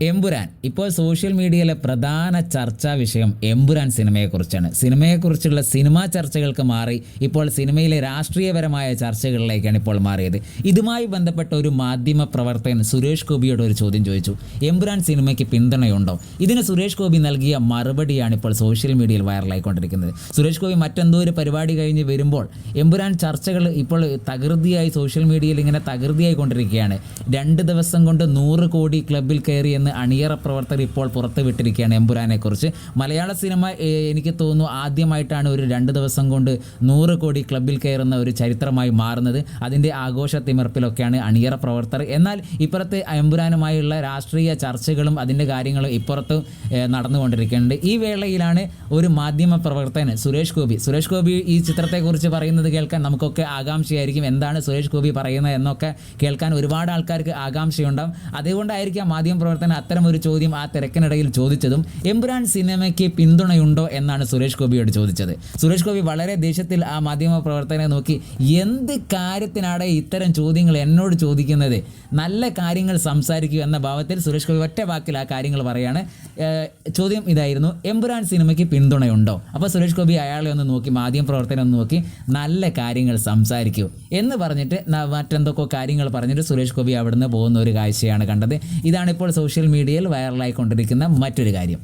എമ്പുരാൻ ഇപ്പോൾ സോഷ്യൽ മീഡിയയിലെ പ്രധാന ചർച്ചാ വിഷയം എമ്പുരാൻ സിനിമയെക്കുറിച്ചാണ്. സിനിമയെക്കുറിച്ചുള്ള സിനിമാ ചർച്ചകൾക്ക് മാറി ഇപ്പോൾ സിനിമയിലെ രാഷ്ട്രീയപരമായ ചർച്ചകളിലേക്കാണ് ഇപ്പോൾ മാറിയത്. ഇതുമായി ബന്ധപ്പെട്ട ഒരു മാധ്യമ പ്രവർത്തകൻ സുരേഷ് ഗോപിയോട് ഒരു ചോദ്യം ചോദിച്ചു, എമ്പുരാൻ സിനിമയ്ക്ക് പിന്തുണയുണ്ടോ? ഇതിന് സുരേഷ് ഗോപി നൽകിയ മറുപടിയാണ് ഇപ്പോൾ സോഷ്യൽ മീഡിയയിൽ വൈറലായിക്കൊണ്ടിരിക്കുന്നത്. സുരേഷ് ഗോപി മറ്റെന്തോ ഒരു പരിപാടി കഴിഞ്ഞ് വരുമ്പോൾ എമ്പുരാൻ ചർച്ചകൾ ഇപ്പോൾ തകൃതിയായി സോഷ്യൽ മീഡിയയിൽ ഇങ്ങനെ തകൃതിയായിക്കൊണ്ടിരിക്കുകയാണ്. 2 ദിവസം കൊണ്ട് 100 കോടി ക്ലബിൽ കയറി എന്ന് അണിയറ പ്രവർത്തകർ ഇപ്പോൾ പുറത്ത് വിട്ടിരിക്കുകയാണ് എമ്പുരാനെ കുറിച്ച്. മലയാള സിനിമ എനിക്ക് തോന്നുന്നു ആദ്യമായിട്ടാണ് ഒരു 2 ദിവസം കൊണ്ട് 100 കോടി ക്ലബിൽ കയറുന്ന ഒരു ചരിത്രമായി മാറുന്നത്. അതിൻ്റെ ആഘോഷ തിമിർപ്പിലൊക്കെയാണ് അണിയറ പ്രവർത്തകർ. എന്നാൽ ഇപ്പുറത്ത് എമ്പുരാനുമായുള്ള രാഷ്ട്രീയ ചർച്ചകളും അതിൻ്റെ കാര്യങ്ങളും ഇപ്പുറത്ത് നടന്നുകൊണ്ടിരിക്കുന്നുണ്ട്. ഈ വേളയിലാണ് ഒരു മാധ്യമ പ്രവർത്തകൻ സുരേഷ് ഗോപി ഈ ചിത്രത്തെക്കുറിച്ച് പറയുന്നത് കേൾക്കാൻ നമുക്കൊക്കെ ആകാംക്ഷയായിരിക്കും. എന്താണ് സുരേഷ് ഗോപി പറയുന്നത് എന്നൊക്കെ കേൾക്കാൻ ഒരുപാട് ആൾക്കാർക്ക് ആകാംക്ഷയുണ്ടാകും. അതുകൊണ്ടായിരിക്കും മാധ്യമ പ്രവർത്തകൻ അത്തരം ഒരു ചോദ്യം ആ തിരക്കിനിടയിൽ ചോദിച്ചതും. എമ്പുരാൻ സിനിമയ്ക്ക് പിന്തുണയുണ്ടോ എന്നാണ് സുരേഷ് ഗോപിയോട് ചോദിച്ചത്. സുരേഷ് ഗോപി വളരെ ദേഷ്യത്തിൽ ആ മാധ്യമ പ്രവർത്തകനെ നോക്കി, എന്ത് കാര്യത്തിനാണ് ഇത്തരം ചോദ്യങ്ങൾ എന്നോട് ചോദിക്കുന്നത്? നല്ല കാര്യങ്ങൾ സംസാരിക്കൂ എന്ന ഭാവത്തിൽ സുരേഷ് ഗോപി ഒറ്റ വാക്കിൽ ആ കാര്യങ്ങൾ പറയാണ്. ചോദ്യം ഇതായിരുന്നു, എമ്പുരാൻ സിനിമയ്ക്ക് പിന്തുണയുണ്ടോ? അപ്പോൾ സുരേഷ് ഗോപി അയാളെ ഒന്ന് നോക്കി, മാധ്യമ പ്രവർത്തകനെ ഒന്ന് നോക്കി, നല്ല കാര്യങ്ങൾ സംസാരിക്കൂ എന്ന് പറഞ്ഞിട്ട് മറ്റെന്തൊക്കെ കാര്യങ്ങൾ പറഞ്ഞിട്ട് സുരേഷ് ഗോപി അവിടുന്ന് പോകുന്ന ഒരു കാഴ്ചയാണ് കണ്ടത്. ഇതാണിപ്പോൾ സോഷ്യൽ മീഡിയയിൽ വൈറലായിക്കൊണ്ടിരിക്കുന്ന മറ്റൊരു കാര്യം.